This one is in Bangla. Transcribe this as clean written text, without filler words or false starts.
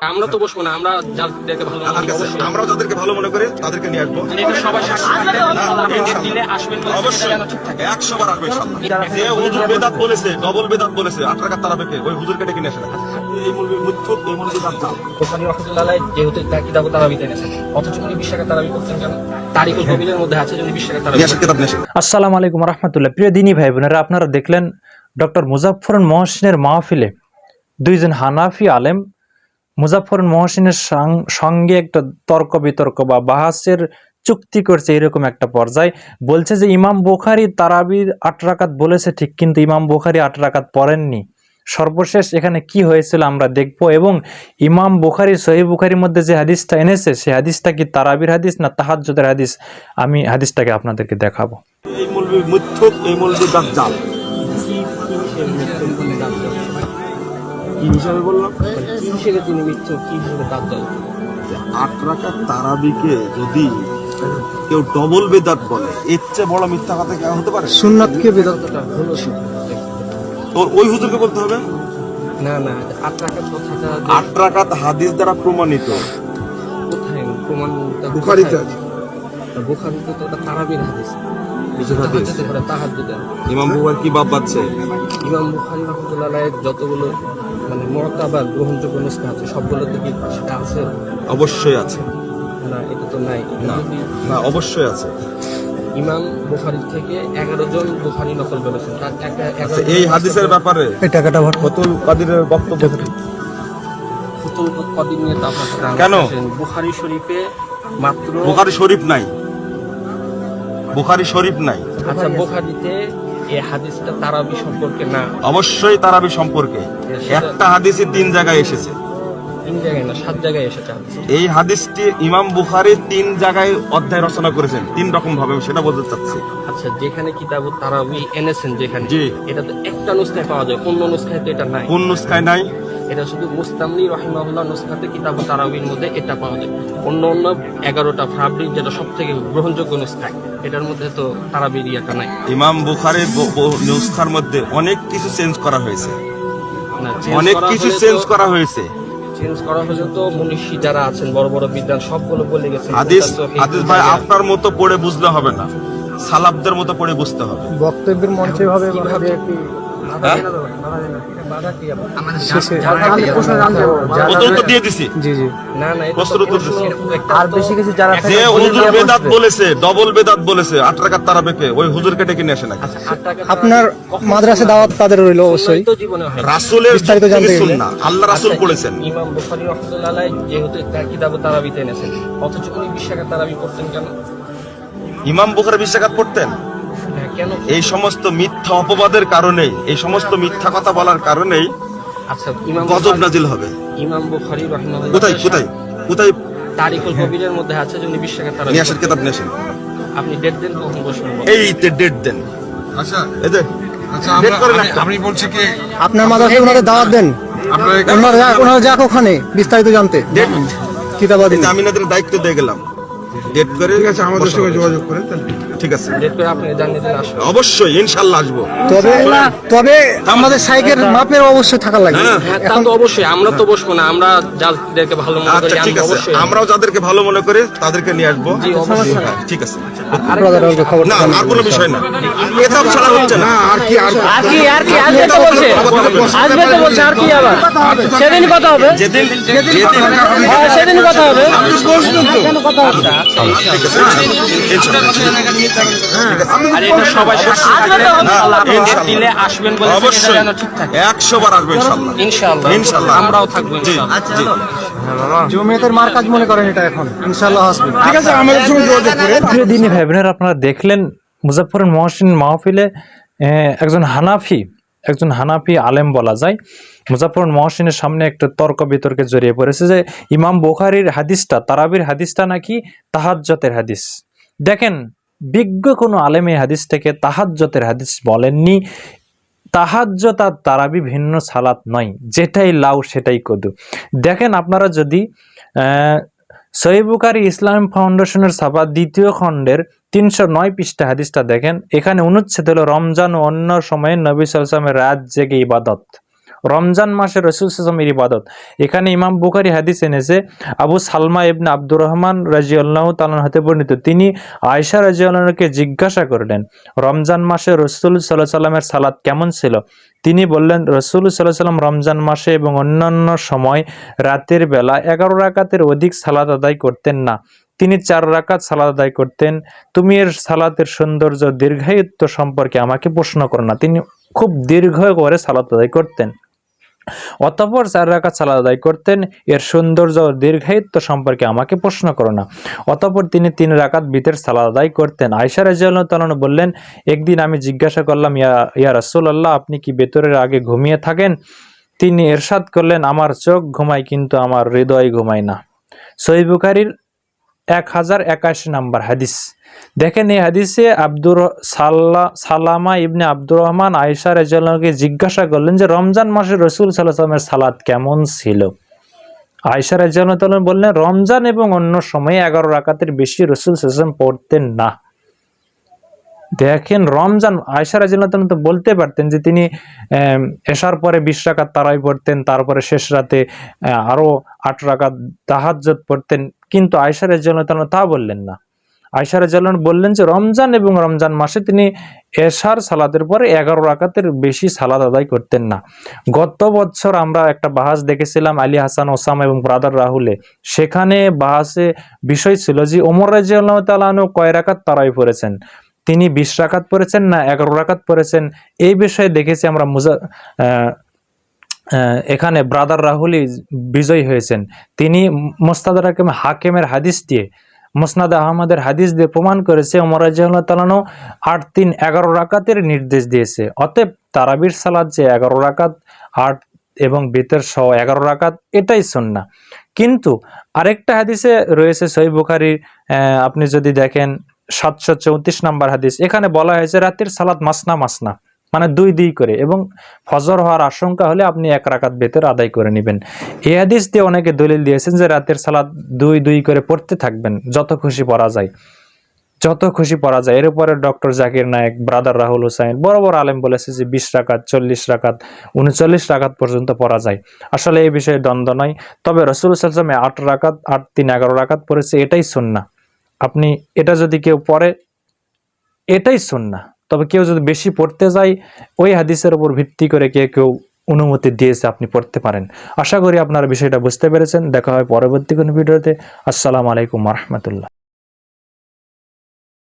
আমরা তো বসবো না, আমরা যাদেরকে ভালো মনে করি আমরা যাদেরকে ভালো মনে করি তাদেরকে নিয়ে আসবো। এটা সবাই দিলে আসবেন বলে অবশ্যই যেন ঠিক থাকে। 100 বার আসবে ইনশাআল্লাহ। যে হুজুর বেদাত বলেছে, ডবল বেদাত বলেছে, 8 রাকাত তারাবিকে ওই হুজুরকে ডেকে নিয়ে আসেন। এই মুলবি মুত্তুক, এই মুলবি দাজ্জাল। বুখারী রাহমাতুল্লাহ আলাইহি যেহেতু কিতাব তারাবিতে এনেছেন, অথচ উনি 20 টাকা তারাবি করতেন কেন? তারিকুল কবিরের মধ্যে আছে যে উনি 20 টাকা তারাবি নিয়ে আসেন, কিতাব নিয়ে আসেন। আসসালামু আলাইকুম রহমতুল্লাহ। প্রিয় দিনী ভাই বোনেরা, আপনারা দেখলেন ডক্টর মুজাফফর মহসিনের মাহফিলে দুইজন হানাফি আলেম মুজাফফর মহসিনের সঙ্গে একটা তর্ক বিতর্ক বা বাহাসের চুক্তি করছে। এরকম একটা পর্যায়ে বলছে যে ইমাম বুখারী তারাবির 8 রাকাত বলেছে ঠিক, কিন্তু ইমাম বুখারী 8 রাকাত পড়েননি। সর্বশেষ এখানে কি হয়েছিল আমরা দেখব, এবং ইমাম বুখারী সহিহ বুখারীর মধ্যে যে হাদিসটা এনেছে সেই হাদিসটা কি তারাবির হাদিস না তাহাজ্জুদের হাদিস, আমি হাদিসটাকে আপনাদেরকে দেখাবো। এই মুলবি মুত্তুক, এই মুলবি দাজ্জাল। কি হিসাবে বললাম? কি হিসেবে তিনি মিথ্যুক, কি হিসেবে দাজ্জাল? 8 রাকাত তারাবিকে যদি কেউ ডবল বেদাত বলে, এর চেয়ে বড় মিথ্যা কথা কি হতে পারে? সুন্নাতকে বেদাতটা হলো তো ওই হুজুরকে বলতে হবে। না না, 8 রাকাত কথাটা 8 রাকাত হাদিস দ্বারা প্রমাণিত। কোথায় প্রমাণ? বুখারীতে আছে। বুখারীতে তো ওটা তারাবির হাদিস। কিসের হাদিস? তাহাজ্জুদের। ইমাম বুখারী কি বাপ বাচ্ছে? ইমাম বুখারী রাহমাতুল্লাহ আলাইহি যতগুলো মানে মুতাবার গ্রহণযোগ্য নুসখা আছে সবগুলোতে কি সেটা আছে? অবশ্যই আছে। না, এটা তো নাই। না না, অবশ্যই আছে। ইমাম বুখারী থেকে 11 জন বুখারী নকল করেছেন। তার আচ্ছা, এই হাদিসের ব্যাপারে এই টাকাটা ভর ফতুল কাদিরের বক্তব্য কি? ফুতুল কদিন নিয়ে তো আপনার সাথে কেন? বুখারী শরীফে মাত্র বুখারী শরীফ নাই, বুখারী শরীফ নাই। আচ্ছা, বুখারীতে এই হাদিসটা তারাবি সম্পর্কে না, অবশ্যই তারাবি সম্পর্কে একটা হাদিসই 3 জায়গায় এসেছে। 3 জায়গায় না 7 জায়গায় এসেছে হাদিস। এই হাদিসটি ইমাম বুখারী 3 জায়গায় অধ্যায় রচনা করেছেন, 3 রকম ভাবে, সেটা বলতে চাচ্ছি। আচ্ছা, যেখানে কিতাব তারাবি এনেছেন যেখানে, জি। এটা তো একটা নুসখায় পাওয়া যায়, অন্য নুসখায় তো এটা নাই। কোন নুসখায় নাই? এটা শুধু মুস্তামলি রহিমাহুল্লাহ নুসখাতে কিতাব তারাবির মধ্যে এটা পাওয়া যায়। অন্য 11টা ফাবরিক যেটা সবথেকে গ্রহণযোগ্য নুসখায়, এটার মধ্যে তো তারাবির ইয়াটা নাই। ইমাম বুখারীর নুসখার মধ্যে অনেক কিছু চেঞ্জ করা হয়েছে, না, অনেক কিছু চেঞ্জ করা হয়েছে। চেঞ্জ করা হলে তো মনীষী যারা আছেন বড় বড় বিদ্বান সবগুলো বলে গেছেন। হাদিস ভাই আপনার মতো পড়ে বুঝলে হবে না, সালাফদের মতো পড়ে বুঝতে হবে। বক্তব্যের মঞ্চে ভাবে উত্তর দিয়ে দিছি। জি জি, না না, এটা প্রশ্ন তো উত্তর প্রশ্ন দিচ্ছি। একটা আর বেশি কিছু যারা যে হুজুর বেদাত বলেছে, ডবল বেদাত বলেছে, 8 রাকাত তারাবিকে ওই হুজুরকে ডেকে নিয়ে আসে নাকি? আপনার মাদ্রাসা দাওয়াত তাদের রইল অবশ্যই। তো জীবনে হয় না। রাসূলের বিস্তারিত জানতে গেলে। সুন্নাহ, আল্লাহ রাসূল আচ্ছা, বলেছেন। ইমাম বুখারী রাহমাতুল্লাহ আলাইহি যেহেতু তার কিতাব তারাবিতে এনেছেন, অথচ উনি 20 টাকা তারাবি করতেন কেন? ইমাম বুখারী 20 রাকাত পড়তেন। হ্যাঁ, কেন? এই সমস্ত মিথ্যা অপবাদের কারণেই, এই সমস্ত মিথ্যা কথা বলার কারণেই আচ্ছা, ইমাম গজব বুখারী- নাজিল হবে। ইমাম বুখারী রাহিমাহুল্লাহ কোথায় কোথায় কোথায়? তারিকুল কবিরের মধ্যে আছে যে উনি 20 টাকা তারাবি নিয়ে আসেন, করতেন। কিতাব নিয়ে আসেন। আপনি ডেট দেন, কখন বসবেন বলেন। এই ডেট দেন। আচ্ছা এই যে আচ্ছা, ডেট করেন আমি একটা। আমি বলছি কি আপনার মাদ্রাসায় ওনাদের দাওয়াত দেন, আপনারা ওনারা যাক ওখানে বিস্তারিত জানতে ডেট কিতাবাদি। আমি আপনাদের দায়িত্ব দিয়ে গেলাম। ডেট করে ঠিক আছে, আমাদের সঙ্গে যোগাযোগ করেন তাহলে। ঠিক আছে, ডেট করে আপনি জানিয়ে দিন আসবেন। অবশ্যই ইনশাআল্লাহ আসবো। তবে তবে আমাদের সাইকের মাপের অবশ্যই থাকা লাগবে। হ্যাঁ, হ্যাঁ, তা তো অবশ্যই। আমরা তো বসবো না, আমরা যাদেরকে ভালো মনে করি আচ্ছা ঠিক আমরা আছে, অবশ্যই আমরাও যাদেরকে ভালো মনে করি তাদেরকে নিয়ে আসবো। জি, অবশ্যই। হ্যাঁ, ঠিক আছে। আপনাদের খবর না আর কোনো বিষয় না, কিতাব ছাড়া হচ্ছে না। আর কি আর আসবে তো বলছে, আসবে তো বলছে, আর কি আবার সেদিন কথা হবে, যেদিন হ্যাঁ সেদিন কথা হবে। আর এটা সবাই আসবে তো ইনশাআল্লাহ আপনি ডেট ইনশাআল্লাহ। দিলে আসবেন বলে সেটা অবশ্যই যেন ঠিক থাকে। 100 বার আসবে ইনশাআল্লাহ। ইনশাআল্লাহ ইনশাআল্লাহ। আমরাও থাকবো জি ইনশাআল্লাহ। জি। জমিয়তের মার কাজ মনে করেন এটা এখন ইনশাআল্লাহ আসবে। ঠিক আছে, আমাদের সঙ্গে যোগাযোগ করেন। প্রিয় দিনী ভাই বোনেরা, আপনারা দেখলেন মুজাফফর মহসিন মাহফিলে একজন হানাফি আলেম বলা যায় মুজাফফর মহসিনের সামনে একটা তর্ক বিতর্কে জড়িয়ে পড়েছে যে ইমাম বুখারীর হাদিসটা তারাবির হাদিসটা নাকি তাহাজ্জুদের হাদিস। দেখেন, বিজ্ঞ কোনো আলেম এই হাদিসটাকে তাহাজ্জুদের হাদিস বলেননি। তাহাজ্জুদ আর তারাবি ভিন্ন সালাত নয়, যেটাই লাউ সেটাই কদু। দেখেন, আপনারা যদি সহিহ বুখারী ইসলাম ফাউন্ডেশনের ছাপা 2য় খণ্ডের 309 পৃষ্ঠা হাদিসটা দেখেন, এখানে অনুচ্ছেদ হলো রমজান ও অন্য সময়ে নবী সাল্লাল্লাহু আলাইহি ওয়াসাল্লামের রাত জেগে ইবাদত। রমজান মাসে রাসূল সাল্লাল্লাহু আলাইহি ওয়াসাল্লামের ইবাদত। এখানে ইমাম বুখারী হাদিস এনেছে, আবু সালমা ইবনে আব্দুর রহমান রাদিয়াল্লাহু তাআলা হতে বর্ণিত, তিনি আয়েশা রাদিয়াল্লাহু আনহাকে জিজ্ঞাসা করলেন, রমজান মাসে রাসূল সাল্লাল্লাহু আলাইহি ওয়াসাল্লামের সালাত কেমন ছিল? তিনি বললেন, রাসূল সাল্লাল্লাহু আলাইহি ওয়াসাল্লাম রমজান মাসে এবং অন্যান্য সময় রাতের বেলা 11 রাকাতের অধিক সালাত আদায় করতেন না, তিনি 4 রাকাত সালাত আদায় করতেন। তুমি এর সালাতের সৌন্দর্য দীর্ঘায়িত্ব সম্পর্কে আমাকে প্রশ্ন করো না। তিনি খুব দীর্ঘ করে সালাত আদায় করতেন। অতঃপর 4 রাকাত সালাত আদায় করতেন, এর সৌন্দর্য ও দীর্ঘায়িত্ব সম্পর্কে আমাকে প্রশ্ন করো না। অতঃপর তিনি 3 রাকাত বিতের সালাত আদায় করতেন। আয়েশা রাদিয়াল্লাহু তাআলা বললেন, একদিন আমি জিজ্ঞাসা করলাম, ইয়া রাসূলুল্লাহ, আপনি কি বেতরের আগে ঘুমিয়ে থাকেন? তিনি ইরশাদ করলেন, আমার চোখ ঘুমায় কিন্তু আমার হৃদয় ঘুমায় না। সহিহ বুখারীর 1081 নম্বর হাদিস। দেখেন, এই হাদিসে সালামা ইবনে আব্দুর রহমান আয়েশা রাদিয়াল্লাহু আনহাকে জিজ্ঞাসা করলেন যে রমজান মাসে রাসূল সাল্লাল্লাহু আলাইহি ওয়াসাল্লামের সালাত কেমন ছিল। আয়েশা রাদিয়াল্লাহু তাআলা বললেন, রমজান এবং অন্য সময়ে 11 রাকাতের বেশি রাসূল সাল্লাল্লাহু আলাইহি ওয়াসাল্লাম পড়তেন না। দেখেন, রমজান, আয়েশা রাদিয়াল্লাহু তাআলা তো বলতে পারতেন যে তিনি এশার পরে 20 রাকাত তারাবি পড়তেন, তারপরে শেষ রাতে আরো 8 রাকাত তাহাজ্জুদ পড়তেন, কিন্তু আয়েশা রাদিয়াল্লাহু তাআলা তা বললেন না। আয়েশা রাদিয়াল্লাহু আনহা বললেন যে রমজান এবং রমজান মাসে তিনি এশার সালাতের পরে 11 রাকাতের বেশি সালাত আদায় করতেন না। গত বছর আমরা একটা বাহাস দেখেছিলাম আলী হাসান ওসামা এবং ব্রাদার রাহুলে। সেখানে বাহাসে বিষয় ছিল যে ওমর রাদিয়াল্লাহু তাআলা আনহু কয় রাকাত তারাবি পড়েছেন, তিনি 20 রাকাত পড়েছেন না 11 রাকাত পড়েছেন। এই বিষয়ে দেখেছি আমরা এখানে ব্রাদার রাহুলি বিজয়ী হয়েছেন। তিনি মুস্তাদরাক হাকিমের হাদিস দিয়ে, মুসনাদ আহমদের হাদিস দিয়ে প্রমাণ করেছে ওমর রাদিয়াল্লাহু তাআলা 8-3-11 রাকাতের নির্দেশ দিয়েছে। অতএব তারাবির সালাত যে 11 রাকাত 8 এবং বিতর সহ 11 রাকাত, এটাই সুন্নাহ। কিন্তু আরেকটা হাদিসে রয়েছে সহিহ বুখারীর, আপনি যদি দেখেন 734 নম্বর হাদিস, এখানে বলা হয়েছে রাতের সালাত মাসনা মাসনা, মানে 2 করে, এবং ফজর হওয়ার আশঙ্কা হলে আপনি 1 রাকাত বেতর আদায় করে নেবেন। এই হাদিস দিয়ে অনেকে দলিল দিয়েছেন যে রাতের সালাত 2 করে পড়তে থাকবেন, যত খুশি পড়া যায়, যত খুশি পড়া যায়। এর উপরে ডক্টর জাকির নায়েক, ব্রাদার রাহুল হোসাইন, বড় বড় আলেম বলেছে যে 20 রাকাত, 40 রাকাত, 39 রাকাত পর্যন্ত পড়া যায়। আসলে এই বিষয়ে দ্বন্দ্ব নয়। তবে রাসূল সাল্লাল্লাহু আলাইহি ওয়াসাল্লাম 8 রাকাত 8-3-11 রাকাত পড়েছে, এটাই সুন্নাহ। আপনি এটা যদি কেউ পড়ে, এটাই সুন্নাহ। তবে কেউ যদি বেশি পড়তে যায়, ওই হাদিসের উপর ভিত্তি করে কেউ অনুমতি দিয়েছে, আপনি পড়তে পারেন। আশা করি আপনারা বিষয়টা বুঝতে পেরেছেন। দেখা হয় পরবর্তী কোনো ভিডিওতে। আসসালামু আলাইকুম ওয়া রাহমাতুল্লাহ।